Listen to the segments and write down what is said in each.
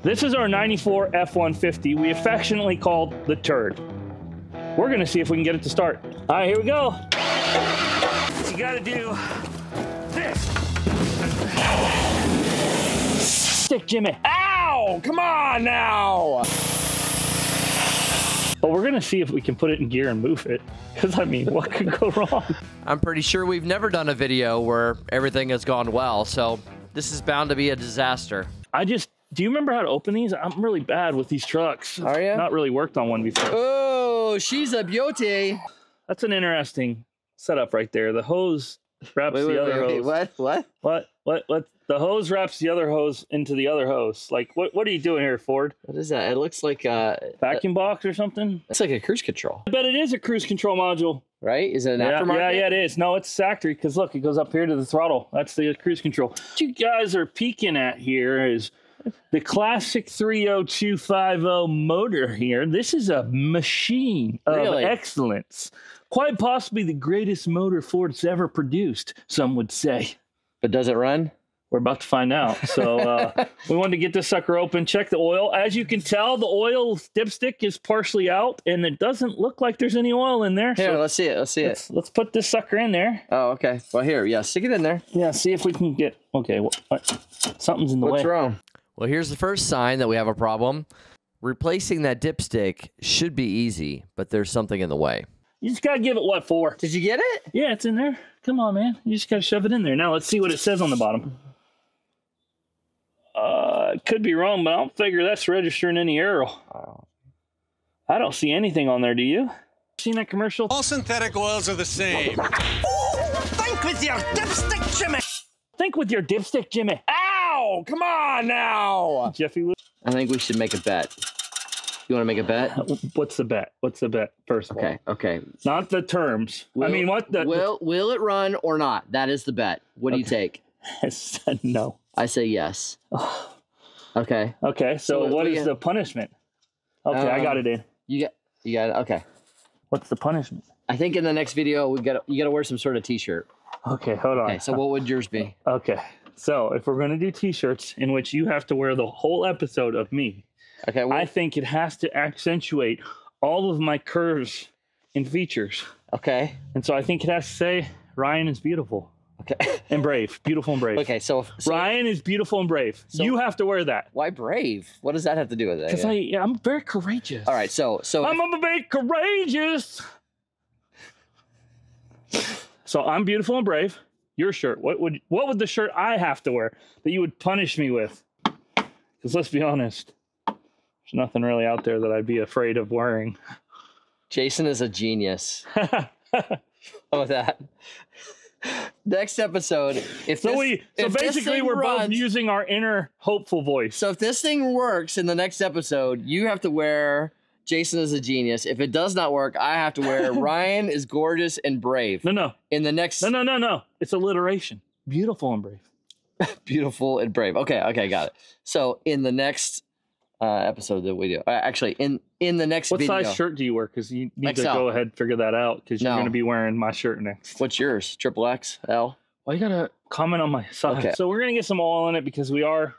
This is our 94 F-150 we affectionately called the Turd. We're gonna see if we can get it to start. All right, here we go. You gotta do this. Stick Jimmy. Ow! Come on now! But we're gonna see if we can put it in gear and move it. Because I mean, what could go wrong? I'm pretty sure we've never done a video where everything has gone well, so this is bound to be a disaster. Do you remember how to open these? I'm really bad with these trucks. Are you? Not really worked on one before. Oh, she's a beauty. That's an interesting setup right there. The hose wraps the other hose. What? The hose wraps the other hose into the other hose. Like, what are you doing here, Ford? What is that? It looks like a vacuum box or something? It's like a cruise control. I bet it is a cruise control module. Right? Is it an aftermarket? Yeah, it is. No, it's factory because look, it goes up here to the throttle. That's the cruise control. What you guys are peeking at here is the classic 30250 motor here. This is a machine of excellence. Quite possibly the greatest motor Ford's ever produced, some would say. But does it run? We're about to find out. So we wanted to get this sucker open, check the oil. As you can tell, the oil dipstick is partially out, and it doesn't look like there's any oil in there. Here, so let's see it. Let's put this sucker in there. Oh, okay. Well, here, yeah, stick it in there. Yeah, see if we can get, okay, something's in the way. What's wrong? Well, here's the first sign that we have a problem. Replacing that dipstick should be easy, but there's something in the way. You just got to give it what for? Did you get it? Yeah, it's in there. Come on, man. You just got to shove it in there. Now, let's see what it says on the bottom. It could be wrong, but I don't figure that's registering any arrow. I don't see anything on there, do you? Seen that commercial? All synthetic oils are the same. Oh, think with your dipstick, Jimmy. Think with your dipstick, Jimmy. Ow! Come on now. Jeffy Lou. I think we should make a bet. You want to make a bet? What's the bet? What's the bet, first of all? Okay. Not the terms. Will it run or not? That is the bet. What do you take? I said no. I say yes. Okay. Okay, so what is the punishment? Okay, I got it in. You got it. Okay. What's the punishment? I think in the next video you got to wear some sort of t-shirt. Okay, hold on. Okay, so what would yours be? Okay. So if we're going to do t-shirts in which you have to wear the whole episode of me, okay, well, I think it has to accentuate all of my curves and features. Okay. And so I think it has to say Ryan is beautiful. Okay. And brave. Beautiful and brave. Okay, so Ryan is beautiful and brave. So you have to wear that. Why brave? What does that have to do with it? Because I'm very courageous. All right, so I'm a bit courageous. So I'm beautiful and brave. Your shirt. What would the shirt I have to wear that you would punish me with? Because let's be honest, there's nothing really out there that I'd be afraid of wearing. Jason is a genius. Oh, that. Next episode, basically we're both using our inner hopeful voice. So if this thing works in the next episode, you have to wear Jason is a genius. If it does not work, I have to wear Ryan is gorgeous and brave. No. In the next No. It's alliteration. Beautiful and brave. Beautiful and brave. Okay, got it. So in the next episode that we do, actually in the next video. What size shirt do you wear? Because you need XL. to go ahead and figure that out because you're going to be wearing my shirt next. What's yours? XXL? Well, you got to comment on my size. Okay. So we're going to get some oil in it because we are,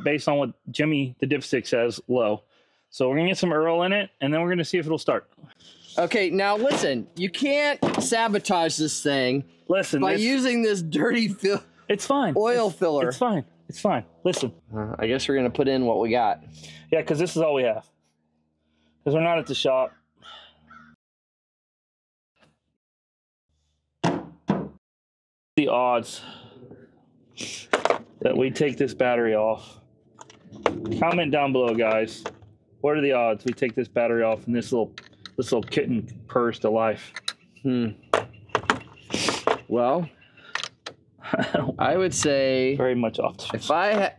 based on what Jimmy the dipstick says, low. So we're going to get some Earl in it, and then we're going to see if it'll start. Okay, now listen. You can't sabotage this thing by using this dirty It's fine. Oil filler. It's fine. It's fine. Listen. I guess we're going to put in what we got. Yeah, because this is all we have. Because we're not at the shop. The odds that we take this battery off. Comment down below, guys. What are the odds we take this battery off and this little kitten purrs to life? Well, I would say very much optimistic.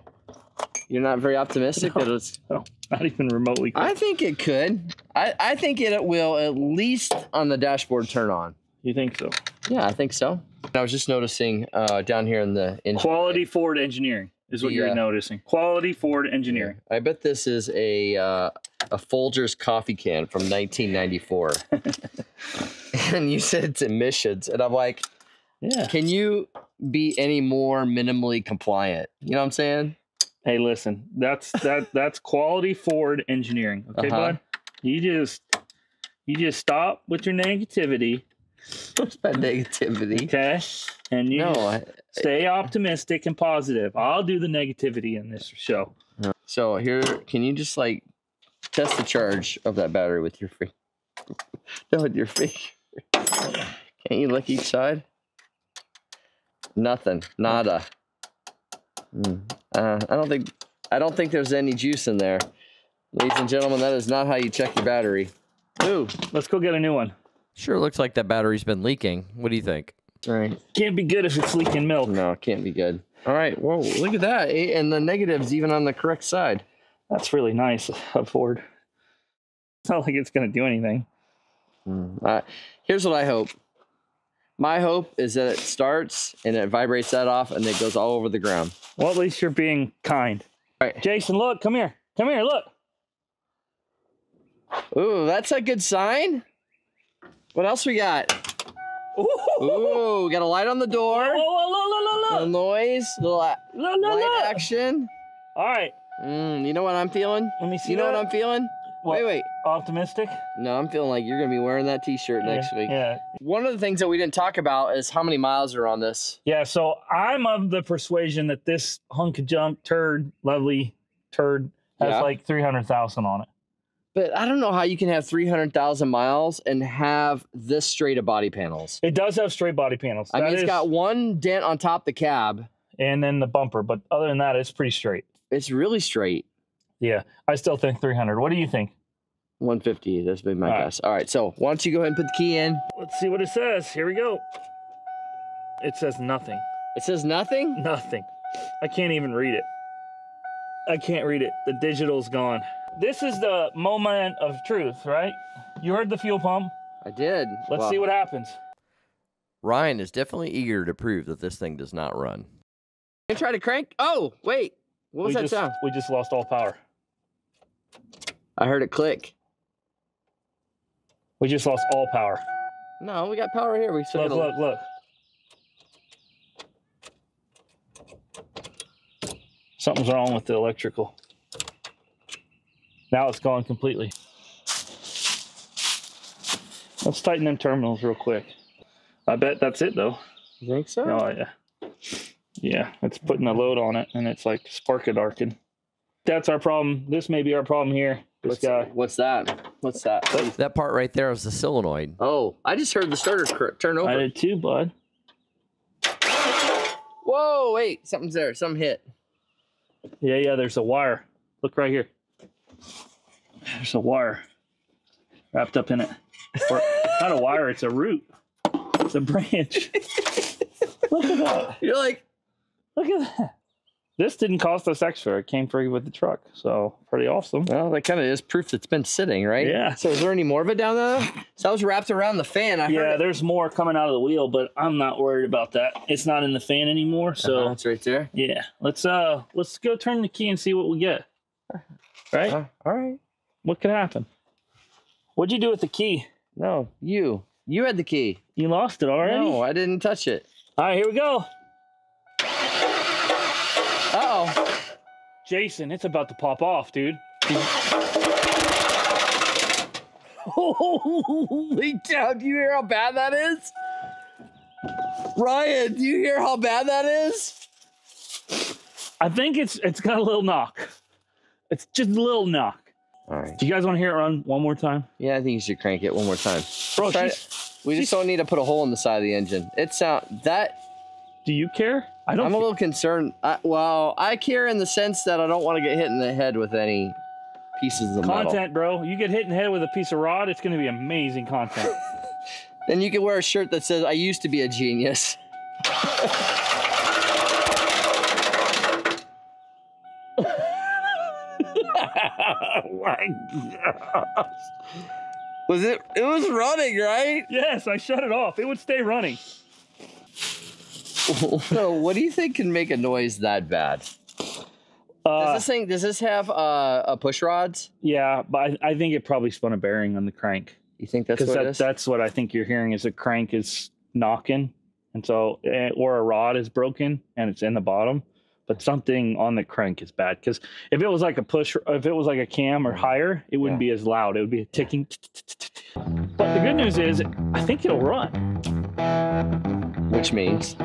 You're not very optimistic that it's not even remotely. I think it could. I think it will at least on the dashboard turn on. You think so? Yeah, I think so. I was just noticing down here in the quality Ford engineering is what you're noticing. Quality Ford engineering. I bet this is a Folgers coffee can from 1994. And you said it's emissions, and I'm like, yeah. Can you be any more minimally compliant? You know what I'm saying? Hey, listen, that's quality Ford engineering. Okay, bud? You just stop with your negativity. What's that negativity? Okay. And you stay optimistic and positive. I'll do the negativity in this show. So here, can you just like test the charge of that battery with your finger? No, with your finger. Can't you lick each side? Nothing. Nada. I don't think there's any juice in there. Ladies and gentlemen, that is not how you check your battery. Ooh, let's go get a new one. Sure looks like that battery's been leaking. What do you think? All right. Can't be good if it's leaking milk. No, it can't be good. All right. Whoa, look at that. And the negative's even on the correct side. That's really nice of Ford. It's not like it's going to do anything. Here's what I hope. My hope is that it starts and it vibrates that off and it goes all over the ground. Well, at least you're being kind. All right. Jason, look, come here. Come here, look. Ooh, that's a good sign. What else we got? Ooh, got a light on the door. Look. Little noise, little light action. All right. You know what I'm feeling? Let me see. You know what I'm feeling? What? Wait. Optimistic? No, I'm feeling like you're going to be wearing that t-shirt next week. Yeah. One of the things that we didn't talk about is how many miles are on this. Yeah, so I'm of the persuasion that this hunk of junk lovely turd, has like 300,000 on it. But I don't know how you can have 300,000 miles and have this straight of body panels. It does have straight body panels. I mean, it's got one dent on top of the cab. And then the bumper, but other than that, it's pretty straight. It's really straight. Yeah, I still think 300. What do you think? 150, that's been my guess. All right, so why don't you go ahead and put the key in? Let's see what it says. Here we go. It says nothing. It says nothing? Nothing. I can't even read it. I can't read it. The digital's gone. This is the moment of truth, right? You heard the fuel pump. I did. Let's see what happens. Ryan is definitely eager to prove that this thing does not run. You try to crank? Oh, wait. What was that sound? We just lost all power. I heard it click. We just lost all power. No, we got power here. We still Look. Something's wrong with the electrical. Now it's gone completely. Let's tighten them terminals real quick. I bet that's it though. You think so? Oh yeah. Yeah, it's putting a load on it and it's like spark-a-darking. That's our problem. This may be our problem here. What's that? What's that? That part right there is the solenoid. Oh, I just heard the starter turn over. I did too, bud. Whoa, wait. Something's there. Something hit. Yeah, there's a wire. Look right here. There's a wire wrapped up in it. Or, not a wire, it's a root. It's a branch. Look at that. You're like, look at that. This didn't cost us extra. It came free with the truck. So pretty awesome. Well, that kind of is proof that it's been sitting, right? Yeah. So is there any more of it down there? So that was wrapped around the fan. I heard there's more coming out of the wheel, but I'm not worried about that. It's not in the fan anymore. So it's right there. Yeah. Let's go turn the key and see what we get. Right? All right. What could happen? What'd you do with the key? No, you had the key. You lost it already? No, I didn't touch it. All right, here we go. Uh-oh. Jason, it's about to pop off, dude. Holy cow, do you hear how bad that is? Ryan, do you hear how bad that is? I think it's got a little knock. It's just a little knock. All right. Do you guys want to hear it run one more time? Yeah, I think you should crank it one more time. Bro, we just don't need to put a hole in the side of the engine. Do you care? I'm a little concerned. I care in the sense that I don't want to get hit in the head with any pieces of metal. Content, bro. You get hit in the head with a piece of rod, it's going to be amazing content. Then you can wear a shirt that says, "I used to be a genius." Oh my gosh. It was running, right? Yes, I shut it off. It would stay running. So what do you think can make a noise that bad? Does this have push rods? Yeah, but I think it probably spun a bearing on the crank. You think that's what it is? That's what I think you're hearing is the crank is knocking, and so or a rod is broken and it's in the bottom. but something on the crank is bad. Because if it was like a push, if it was like a cam or higher, it wouldn't be as loud. It would be a ticking. But the good news is, I think it'll run. Which means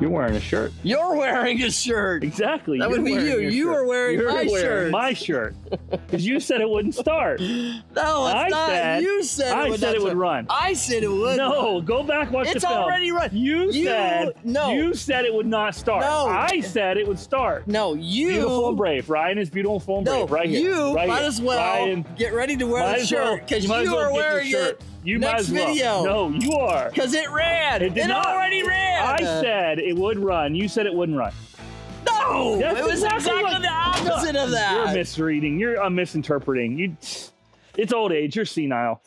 you're wearing a shirt. You're wearing a shirt. Exactly. That would be you. You are wearing my shirt. My shirt. Because you said it wouldn't start. No, it's not. You said it would. I said it would run. I said it would. No, go back, watch the film. It's already run. You said it would not start. No. I said it would start. No, you. Beautiful and brave. Ryan is beautiful and brave. Right here. You might as well get ready to wear the shirt because you are wearing it. Next video. No, you are. Because it ran. It already ran. I said it would run. You said it wouldn't run. No, it was exactly the opposite of that. You're misreading. You're misinterpreting. It's old age. You're senile.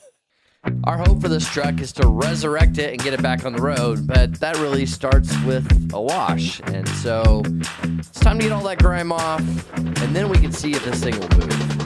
Our hope for this truck is to resurrect it and get it back on the road, but that really starts with a wash. And so it's time to get all that grime off, and then we can see if this thing will move.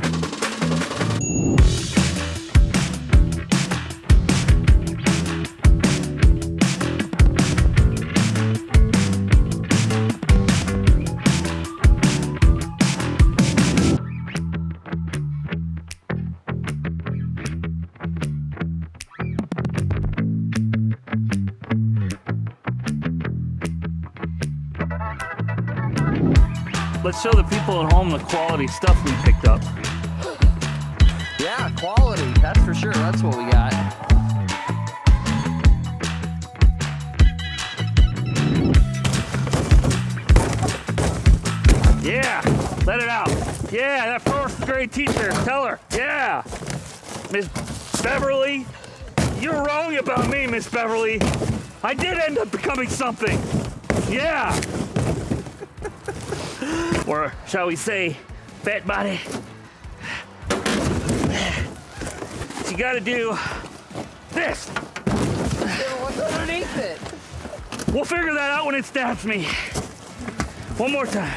Let's show the people at home the quality stuff we picked up. Yeah, quality. That's for sure. That's what we got. Yeah, let it out. Yeah, that fourth grade teacher. Tell her. Yeah. Miss Beverly, you're wrong about me, Miss Beverly. I did end up becoming something. Yeah. Or shall we say, fat body. You gotta do this. What's underneath it? We'll figure that out when it stabs me. One more time.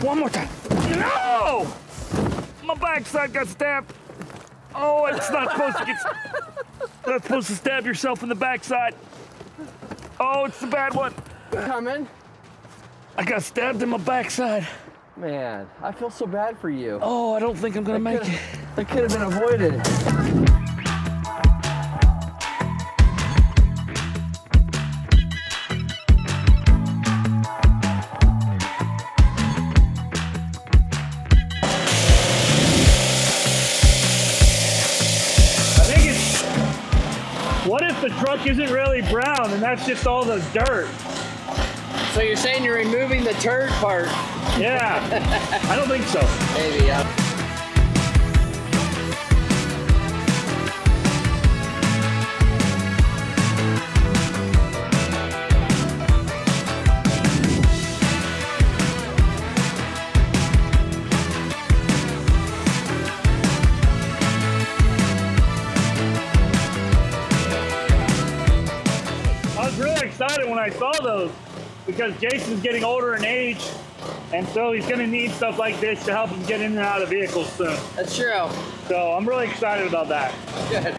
One more time. No! My backside got stabbed. Oh, it's not supposed to get. Not supposed to stab yourself in the backside. Oh, it's the bad one. Coming. I got stabbed in my backside. Man, I feel so bad for you. Oh, I don't think I'm gonna make it. That could have been avoided. What if the truck isn't really brown and that's just all the dirt? So you're saying you're removing the turd part? Yeah, I don't think so. Maybe, yeah. I was really excited when I saw those because Jason's getting older in age, and so he's going to need stuff like this to help him get in and out of vehicles soon. That's true. So I'm really excited about that. Good.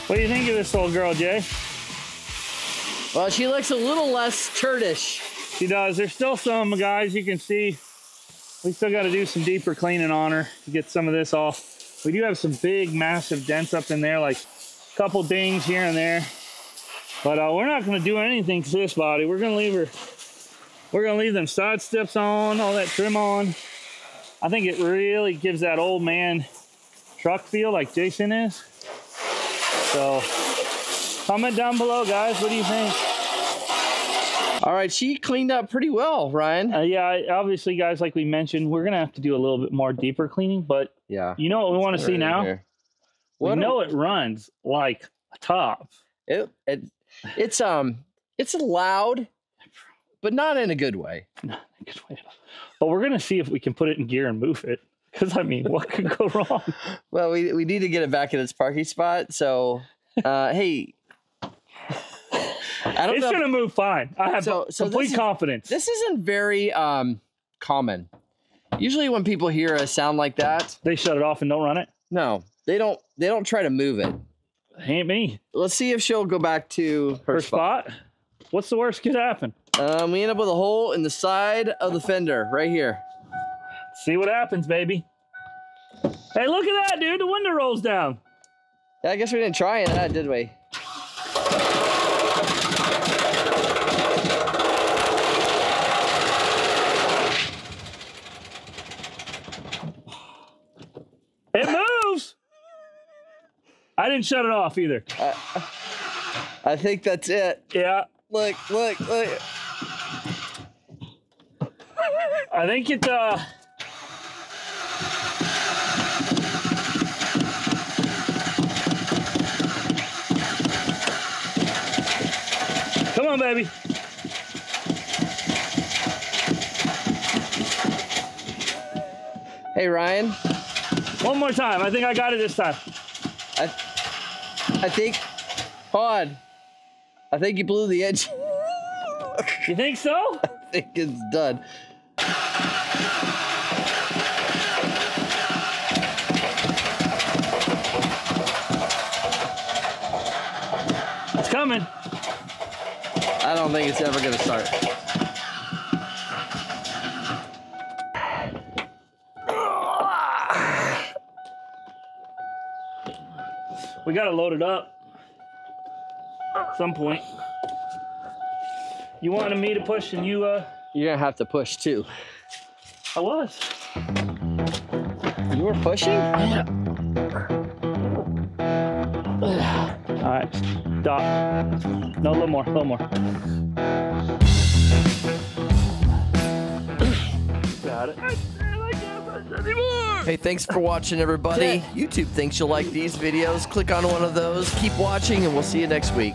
What do you think of this old girl, Jay? Well, she looks a little less turdish. She does. There's still some, guys, you can see. We still got to do some deeper cleaning on her to get some of this off. We do have some big, massive dents up in there, like a couple dings here and there. But we're not going to do anything to this body. We're going to leave her. We're going to leave them side steps on, all that trim on. I think it really gives that old man truck feel like Jason is. So comment down below, guys. What do you think? All right, she cleaned up pretty well, Ryan. Yeah, obviously, guys, like we mentioned, we're going to have to do a little bit more deeper cleaning. But yeah, you know what we want to see now? We know it runs like a top. It's loud, but not in a good way. Not in a good way. But we're gonna see if we can put it in gear and move it. Because I mean, what could go wrong? Well, we need to get it back in its parking spot. So, hey, I don't know. It's gonna move fine. I have complete confidence. This isn't very common. Usually, when people hear a sound like that, they shut it off and don't run it. No, they don't. They don't try to move it. Ain't me. Let's see if she'll go back to her spot. What's the worst could happen? We end up with a hole in the side of the fender right here. See what happens, baby. Hey, look at that, dude. The window rolls down. Yeah, I guess we didn't try that, did we? It moves. I didn't shut it off either. I think that's it. Yeah. Look. I think it, come on, baby. Hey, Ryan. One more time. I think I got it this time. I think, hold on. I think you blew the edge. You think so? I think it's done. It's coming. I don't think it's ever gonna start. We gotta load it up at some point. You wanted me to push and you, You're gonna have to push too. I was. You were pushing? Yeah. All right, stop. No, a little more, Got it. Hey, thanks for watching, everybody. YouTube thinks you'll like these videos. Click on one of those. Keep watching, and we'll see you next week.